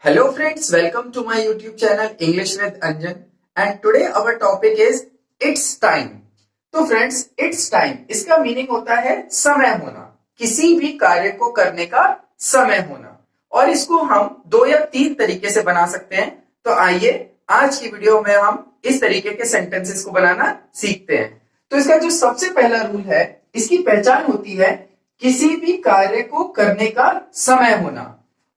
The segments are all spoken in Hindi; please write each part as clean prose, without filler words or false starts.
Hello friends, welcome to my YouTube channel English with Anjan and today our topic is It's time. तो फ्रेंड्स It's time इसका मीनिंग होता है समय होना, किसी भी कार्य को करने का समय होना और इसको हम 2 या 3 तरीके से बना सकते हैं। तो आइए आज की वीडियो में हम इस तरीके के सेंटेंसेस को बनाना सीखते हैं। तो इसका जो सबसे पहला रूल है, इसकी पहचान होती है किसी भी कार्य को करने का समय होना।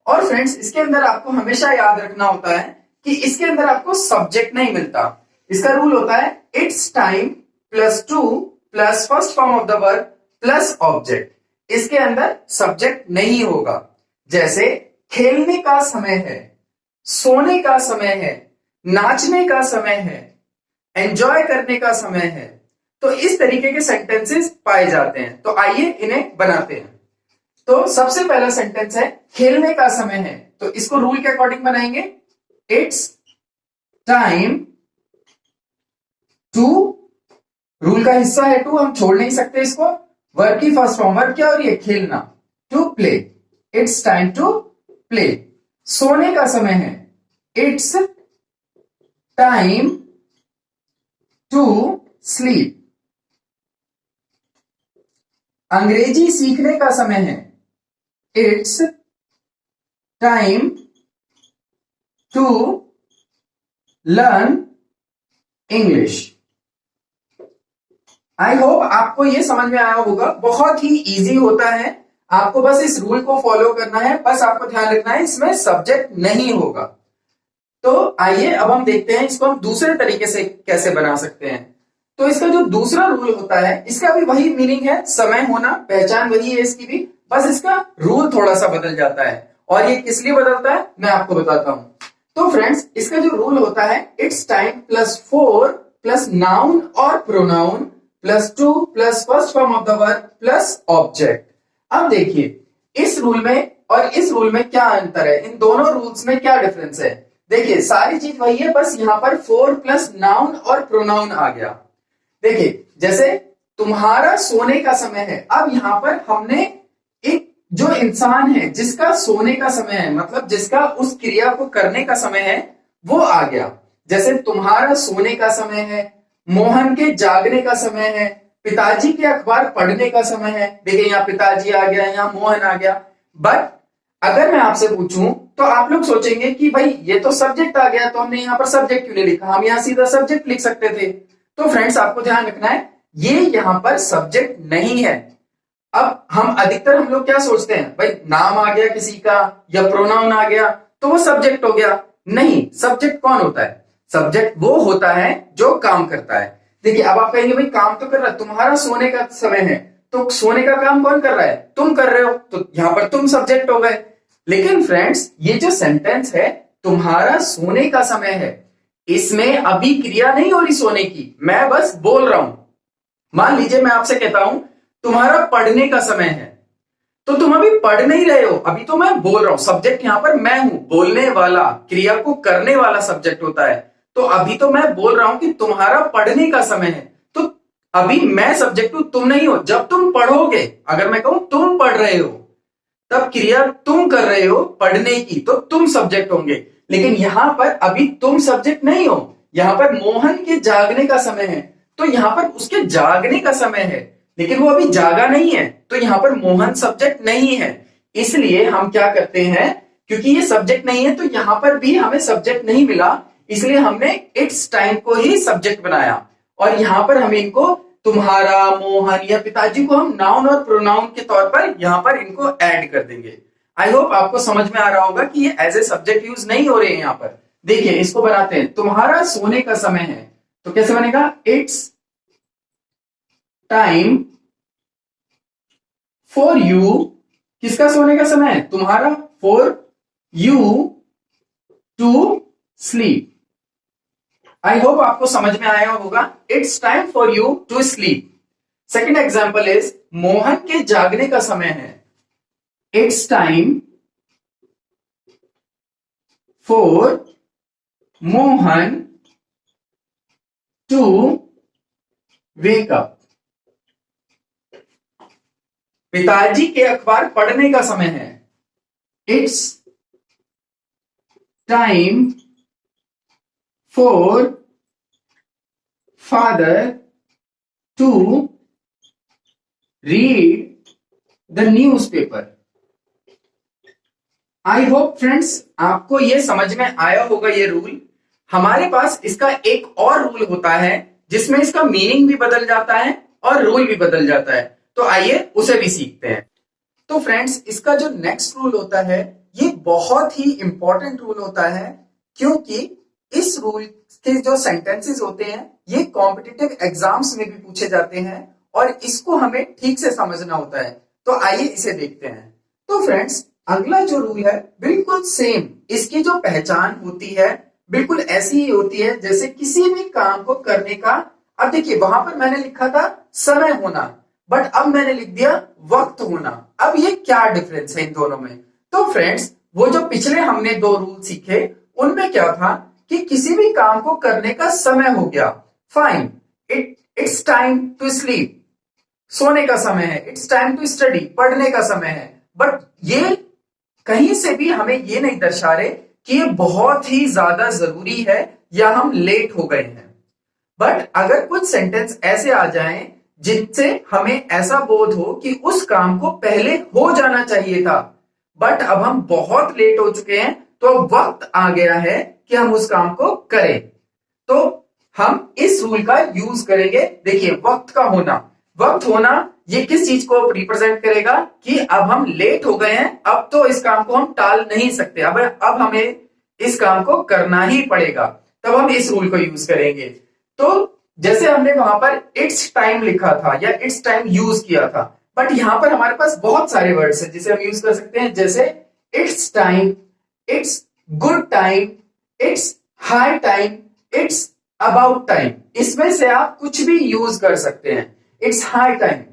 और फ्रेंड्स इसके अंदर आपको हमेशा याद रखना होता है कि इसके अंदर आपको सब्जेक्ट नहीं मिलता। इसका रूल होता है it's time plus two plus first form of the verb plus object. इसके अंदर सब्जेक्ट नहीं होगा। जैसे खेलने का समय है, सोने का समय है, नाचने का समय है, एंजॉय करने का समय है। तो इस तरीके के सेंटेंसेस पाए जाते हैं। तो आइए इन्हें बनाते हैं। तो सबसे पहला सेंटेंस है खेलने का समय है, तो इसको रूल के अकॉर्डिंग बनाएंगे। इट्स टाइम टू, रूल का हिस्सा है टू, हम छोड़ नहीं सकते इसको। वर्ब की फर्स्ट फॉर्म, वर्ब क्या हो रही है? खेलना। To play, it's time to play. सोने का समय है, इट्स टाइम टू स्लीप। अंग्रेजी सीखने का समय है, it's time to learn English. I hope आपको यह समझ में आया होगा। बहुत ही इजी होता है, आपको बस इस रूल को फॉलो करना है। बस आपको ध्यान रखना है इसमें सब्जेक्ट नहीं होगा। तो आइए अब हम देखते हैं इसको हम दूसरे तरीके से कैसे बना सकते हैं। तो इसका जो दूसरा रूल होता है, इसका भी वही मीनिंग है, समय होना, पहचान वही है इसकी भी, बस इसका रूल थोड़ा सा बदल जाता है। और ये किस लिए बदलता है मैं आपको बताता हूं। तो फ्रेंड्स इसका जो रूल होता है it's time plus 4 plus noun और pronoun plus 2 plus first form of the verb plus object. अब देखिए इस रूल में और इस रूल में क्या अंतर है, इन दोनों रूल्स में क्या डिफरेंस है। देखिए सारी चीज वही है, बस यहां पर 4 प्लस नाउन और प्रोनाउन आ गया। देखिए जैसे तुम्हारा सोने का समय है, अब यहां पर हमने एक जो इंसान है जिसका सोने का समय है, मतलब जिसका उस क्रिया को करने का समय है, वो आ गया। जैसे तुम्हारा सोने का समय है, मोहन के जागने का समय है, पिताजी के अखबार पढ़ने का समय है। देखिए यहाँ पिताजी आ गया, यहाँ मोहन आ गया। बट अगर मैं आपसे पूछूं तो आप लोग सोचेंगे कि भाई ये तो सब्जेक्ट आ गया, तो हमने यहाँ पर सब्जेक्ट क्यों नहीं लिखा, हम यहाँ सीधा सब्जेक्ट लिख सकते थे। तो फ्रेंड्स आपको ध्यान रखना है ये यहां पर सब्जेक्ट नहीं है। अब हम लोग क्या सोचते हैं, भाई नाम आ गया किसी का या प्रोनाउन आ गया तो वो सब्जेक्ट हो गया। नहीं, सब्जेक्ट कौन होता है? सब्जेक्ट वो होता है जो काम करता है। देखिए अब आप कहेंगे भाई काम तो कर रहा है, तुम्हारा सोने का समय है, तो सोने का काम कौन कर रहा है? तुम कर रहे हो, तो यहां पर तुम सब्जेक्ट हो गए। लेकिन फ्रेंड्स ये जो सेंटेंस है तुम्हारा सोने का समय है, इसमें अभी क्रिया नहीं हो रही सोने की, मैं बस बोल रहा हूं। मान लीजिए मैं आपसे कहता हूं तुम्हारा पढ़ने का समय है, तो तुम अभी पढ़ नहीं रहे हो, अभी तो मैं बोल रहा हूं। सब्जेक्ट यहां पर मैं हूं, बोलने वाला, क्रिया को करने वाला सब्जेक्ट होता है। तो अभी तो मैं बोल रहा हूं कि तुम्हारा पढ़ने का समय है, तो अभी मैं सब्जेक्ट हूं, तुम नहीं हो। जब तुम पढ़ोगे, अगर मैं कहूं तुम पढ़ रहे हो, तब क्रिया तुम कर रहे हो पढ़ने की, तो तुम सब्जेक्ट होंगे। लेकिन यहां पर अभी तुम सब्जेक्ट नहीं हो, यहां पर मोहन के जागने का समय है, तो यहां पर उसके जागने का समय है, लेकिन वो अभी जागा नहीं है, तो यहां पर मोहन सब्जेक्ट नहीं है। इसलिए हम क्या करते हैं, क्योंकि ये सब्जेक्ट नहीं है तो यहां पर भी हमें सब्जेक्ट नहीं मिला, इसलिए हमने इट्स टाइम को ही सब्जेक्ट बनाया। और यहां पर हम इनको तुम्हारा, मोहन या पिताजी को हम नाउन और प्रोनाउन के तौर पर यहां पर इनको ऐड कर देंगे। आई होप आपको समझ में आ रहा होगा कि ये एज ए सब्जेक्ट यूज नहीं हो रहे हैं यहां पर। देखिए इसको बनाते हैं, तुम्हारा सोने का समय है, तो कैसे बनेगा? इट्स टाइम फॉर यू, किसका सोने का समय है? तुम्हारा। For you to sleep. I hope आपको समझ में आया होगा। It's time for you to sleep. Second example is Mohan के जागने का समय है, it's time for Mohan to wake up. पिताजी के अखबार पढ़ने का समय है, it's time for father to read the newspaper. I hope friends आपको ये समझ में आया होगा ये रूल। हमारे पास इसका एक और रूल होता है जिसमें इसका मीनिंग भी बदल जाता है और रूल भी बदल जाता है, तो आइए उसे भी सीखते हैं। तो फ्रेंड्स इसका जो नेक्स्ट रूल होता है ये बहुत ही इंपॉर्टेंट रूल होता है, क्योंकि इस रूल के जो सेंटेंसेस होते हैं ये कॉम्पिटिटिव एग्जाम्स में भी पूछे जाते हैं और इसको हमें ठीक से समझना होता है। तो आइए इसे देखते हैं। तो फ्रेंड्स अगला जो रूल है बिल्कुल सेम, इसकी जो पहचान होती है बिल्कुल ऐसी ही होती है जैसे किसी भी काम को करने का। अब देखिए वहां पर मैंने लिखा था समय होना, बट अब मैंने लिख दिया वक्त होना। अब ये क्या डिफरेंस है इन दोनों में? तो फ्रेंड्स वो जो पिछले हमने दो रूल सीखे उनमें क्या था कि किसी भी काम को करने का समय हो गया, fine, it's time to sleep, सोने का समय है, इट्स टाइम टू स्टडी, पढ़ने का समय है। बट ये कहीं से भी हमें ये नहीं दर्शा रहे कि ये बहुत ही ज्यादा जरूरी है या हम लेट हो गए हैं। बट अगर कुछ सेंटेंस ऐसे आ जाएं जिनसे हमें ऐसा बोध हो कि उस काम को पहले हो जाना चाहिए था बट अब हम बहुत लेट हो चुके हैं, तो अब वक्त आ गया है कि हम उस काम को करें, तो हम इस रूल का यूज करेंगे। देखिए वक्त का होना, वक्त होना ये किस चीज को रिप्रेजेंट करेगा कि अब हम लेट हो गए हैं, अब तो इस काम को हम टाल नहीं सकते, अब हमें इस काम को करना ही पड़ेगा, तब हम इस रूल को यूज करेंगे। तो जैसे हमने वहां पर इट्स टाइम लिखा था या इट्स टाइम यूज किया था, बट यहां पर हमारे पास बहुत सारे वर्ड्स हैं जिसे हम यूज कर सकते हैं, जैसे it's time, it's good time, it's high time, it's about time. इसमें से आप कुछ भी यूज कर सकते हैं। इट्स हाई टाइम,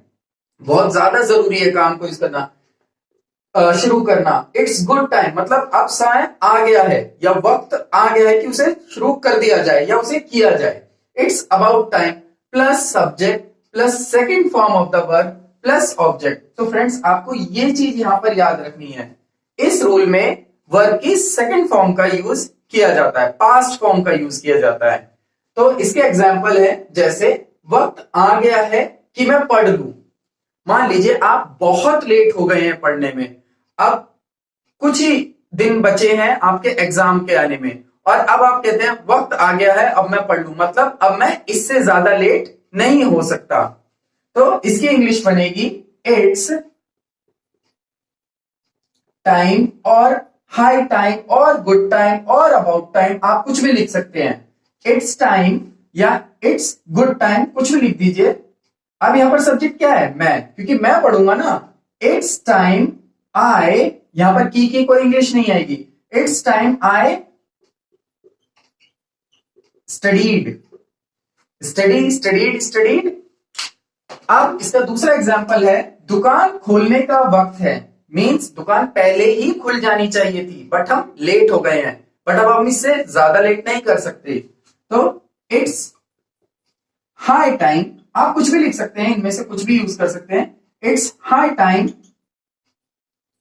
बहुत ज्यादा जरूरी है काम को यूज करना, शुरू करना। इट्स गुड टाइम मतलब अब समय आ गया है या वक्त आ गया है कि उसे शुरू कर दिया जाए या उसे किया जाए। It's about time plus subject plus second form of the verb plus object. तो फ्रेंड्स आपको ये चीज यहां पर याद रखनी है, इस रूल में वर्ब की सेकंड फॉर्म का यूज किया जाता है, पास्ट फॉर्म का यूज किया जाता है। तो इसके एग्जाम्पल है जैसे वक्त आ गया है कि मैं पढ़ लूं। मान लीजिए आप बहुत लेट हो गए हैं पढ़ने में, अब कुछ ही दिन बचे हैं आपके एग्जाम के आने में और अब आप कहते हैं वक्त आ गया है अब मैं पढ़ लूं, मतलब अब मैं इससे ज्यादा लेट नहीं हो सकता। तो इसकी इंग्लिश बनेगी इट्स टाइम और हाई टाइम और गुड टाइम और अबाउट टाइम, आप कुछ भी लिख सकते हैं। इट्स टाइम या इट्स गुड टाइम कुछ भी लिख दीजिए। अब यहां पर सब्जेक्ट क्या है? मैं, क्योंकि मैं पढ़ूंगा ना। इट्स टाइम आई, यहां पर की कोई इंग्लिश नहीं आएगी। It's time I studied, studied. अब इसका दूसरा एग्जांपल है दुकान खोलने का वक्त है, मींस दुकान पहले ही खुल जानी चाहिए थी बट हम लेट हो गए हैं, बट अब हम इससे ज्यादा लेट नहीं कर सकते। तो इट्स हाई टाइम, आप कुछ भी लिख सकते हैं, इनमें से कुछ भी यूज कर सकते हैं। इट्स हाई टाइम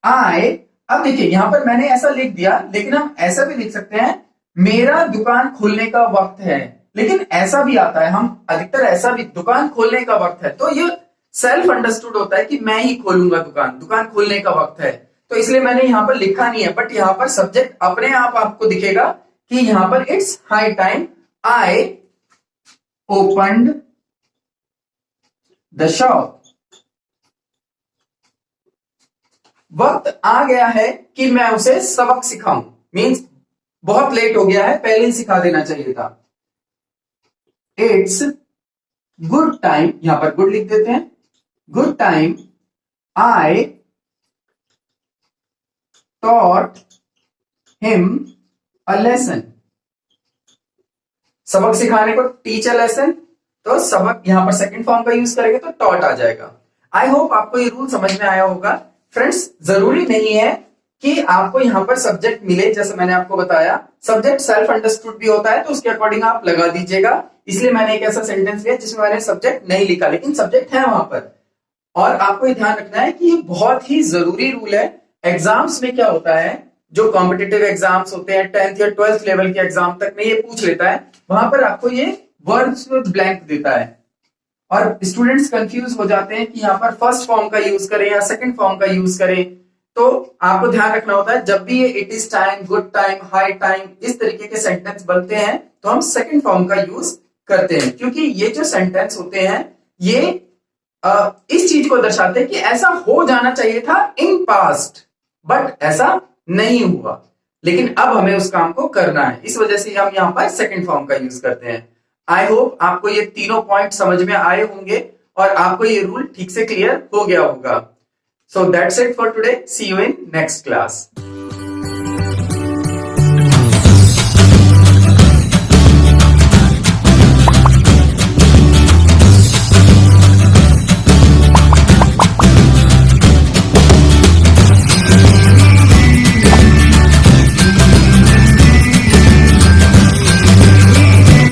आई, अब देखिए यहां पर मैंने ऐसा लिख दिया, लेकिन हम ऐसा भी लिख सकते हैं मेरा दुकान खोलने का वक्त है, लेकिन ऐसा भी आता है, हम अधिकतर ऐसा भी, दुकान खोलने का वक्त है, तो ये सेल्फ अंडरस्टूड होता है कि मैं ही खोलूंगा दुकान, दुकान खोलने का वक्त है, तो इसलिए मैंने यहां पर लिखा नहीं है, बट यहां पर सब्जेक्ट अपने आप आपको दिखेगा कि यहां पर it's high time I opened the shop. वक्त आ गया है कि मैं उसे सबक सिखाऊं, मींस बहुत लेट हो गया है, पहले ही सिखा देना चाहिए था। इट्स गुड टाइम, यहां पर गुड लिख देते हैं, good time I taught him a lesson. सबक सिखाने को टीच अ लेसन, तो सबक यहां पर सेकंड फॉर्म का यूज करेंगे तो टॉट आ जाएगा। आई होप आपको ये रूल समझ में आया होगा। फ्रेंड्स जरूरी नहीं है कि आपको यहां पर सब्जेक्ट मिले, जैसे मैंने आपको बताया सब्जेक्ट सेल्फ अंडरस्टूड भी होता है, तो उसके अकॉर्डिंग आप लगा दीजिएगा। इसलिए मैंने एक ऐसा सेंटेंस लिया जिसमें मैंने सब्जेक्ट नहीं लिखा, लेकिन सब्जेक्ट है वहां पर। और आपको ये ध्यान रखना है कि ये बहुत ही जरूरी रूल है। एग्जाम्स में क्या होता है, जो कॉम्पिटिटिव एग्जाम्स होते हैं 10th या 12th लेवल के एग्जाम तक में ये पूछ लेता है, वहां पर आपको ये वर्ड्स ब्लैंक देता है और स्टूडेंट्स कंफ्यूज हो जाते हैं कि यहाँ पर फर्स्ट फॉर्म का यूज करें या सेकंड फॉर्म का यूज करें। तो आपको ध्यान रखना होता है जब भी ये it is time, good time, high time इस तरीके के सेंटेंस बनते हैं तो हम सेकंड फॉर्म का यूज करते हैं, क्योंकि ये जो सेंटेंस होते हैं ये इस चीज को दर्शाते हैं कि ऐसा हो जाना चाहिए था इन पास्ट, बट ऐसा नहीं हुआ, लेकिन अब हमें उस काम को करना है, इस वजह से हम यहाँ पर सेकंड फॉर्म का यूज करते हैं। आई होप आपको ये तीनों पॉइंट समझ में आए होंगे और आपको ये रूल ठीक से क्लियर हो गया होगा। So that's it for today, see you in next class.